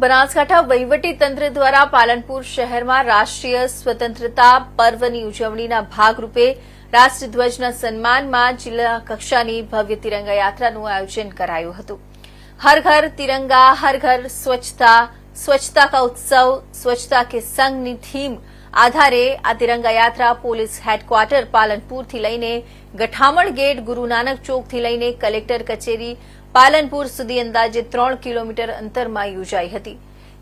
બનાસકાંઠા વહીવટી તંત્ર દ્વારા પાલનપુર શહેરમાં રાષ્ટ્રીય સ્વતંત્રતા પર્વની ઉજવણીના ભાગરૂપે રાષ્ટ્રધ્વજના સન્માનમાં જિલ્લા કક્ષાની ભવ્ય તિરંગા યાત્રાનું આયોજન કરાયું હતું। હર ઘર તિરંગા હર ઘર સ્વચ્છતા સ્વચ્છતા કા ઉત્સવ સ્વચ્છતા કે સંગની થીમ આધારે આ તિરંગા યાત્રા પોલીસ હેડક્વાર્ટર પાલનપુરથી લઈને ગઠામણ ગેટ ગુરુ નાનક ચોકથી લઈને કલેક્ટર કચેરી પાલનપુર સુધી અંદાજે 3 કિલોમીટર અંતરમાં યોજાઈ હતી।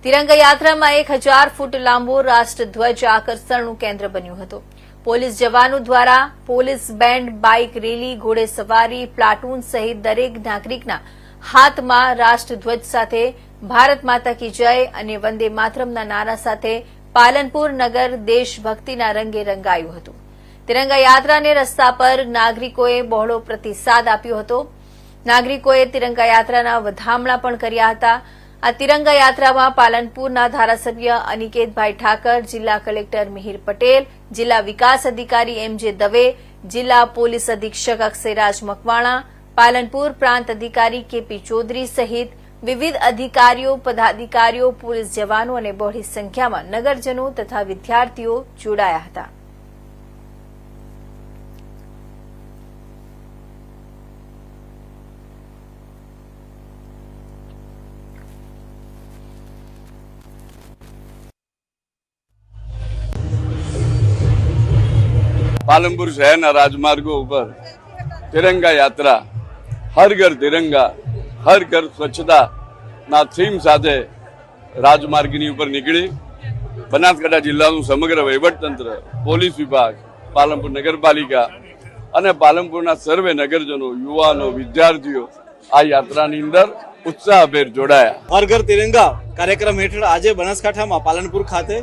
તિરંગા યાત્રામાં 1000 ફૂટ લાંબો રાષ્ટ્રધ્વજ આકર્ષણનું કેન્દ્ર બન્યું હતું। પોલીસ જવાનો દ્વારા પોલીસ બેન્ડ બાઇક રેલી ઘોડેસવારી પ્લાટૂન સહિત દરેક નાગરિકના હાથમાં રાષ્ટ્રધ્વજ સાથે ભારત માતા કી જય અને વંદે માતરમના નારા સાથે પાલનપુર નગર દેશભક્તિના રંગે રંગાયું હતું। તિરંગા યાત્રાને રસ્તા પર નાગરિકોએ બહોળો પ્રતિસાદ આપ્યો હતો। નાગરિકોએ તિરંગા યાત્રાના વધામણા પણ કર્યા હતા। આ તિરંગા યાત્રામાં પાલનપુરના ધારાસભ્ય અનિકેતભાઈ ઠાકર, જિલ્લા કલેક્ટર મિહિર પટેલ, જિલ્લા વિકાસ અધિકારી એમ.જે. દવે, જિલ્લા પોલીસ અધિક્ષક અક્ષયરાજ મકવાણા, પાલનપુર પ્રાંત અધિકારી કે.પી. ચૌધરી સહિત વિવિધ અધિકારીઓ, પદાધિકારીઓ, પોલીસ જવાનો અને બહોળી સંખ્યામાં નગરજનો તથા વિદ્યાર્થીઓ જોડાયા હતા। પાલનપુર શહેરના રાજમાર્ગો ઉપર તિરંગા યાત્રા હર ઘર તિરંગા હર ઘર સ્વચ્છતાના થીમ સાથે રાજમાર્ગની ઉપર નીકળી બનાસકાંઠા જિલ્લાનું સમગ્ર વહીવટતંત્ર, પોલીસ વિભાગ, પાલનપુર નગરપાલિકા અને પાલનપુરના સર્વે નગરજનો, યુવાનો, વિદ્યાર્થીઓ આ યાત્રાની અંદર ઉત્સાહભેર જોડાયા। હર ઘર તિરંગા કાર્યક્રમ હેઠળ આજે બનાસકાંઠામાં પાલનપુર ખાતે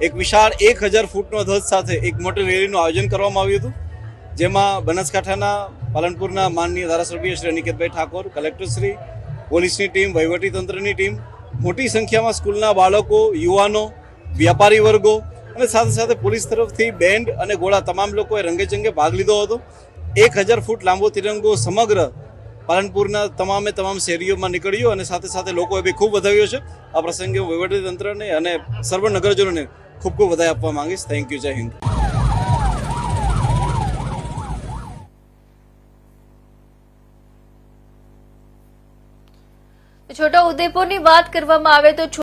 એક વિશાળ 1000 ફૂટનો ધ્વજ સાથે એક મોટી રેલીનું આયોજન કરવામાં આવ્યું હતું, જેમાં બનાસકાંઠાના પાલનપુરના માનનીય ધારાસભ્ય શ્રી અનિકેતભાઈ ઠાકોર, કલેક્ટરશ્રી, પોલીસની ટીમ, વહીવટીતંત્રની ટીમ, મોટી સંખ્યામાં સ્કૂલના બાળકો, યુવાનો, વ્યાપારી વર્ગો અને સાથે સાથે પોલીસ તરફથી બેન્ડ અને ઘોડા તમામ લોકોએ રંગેચંગે ભાગ લીધો હતો। 1000 ફૂટ લાંબો તિરંગો સમગ્ર પાલનપુરના તમામ શેરીઓમાં નીકળ્યો અને સાથે સાથે લોકોએ બી ખૂબ વધાવ્યો છે। આ પ્રસંગે હું વહીવટીતંત્રને અને સર્વ નગરજનોને ખૂબ વધાઈ આપવા માંગીશ। Thank you. જય હિન્દ। છોટા ઉદેપુરની વાત કરવામાં આવે તો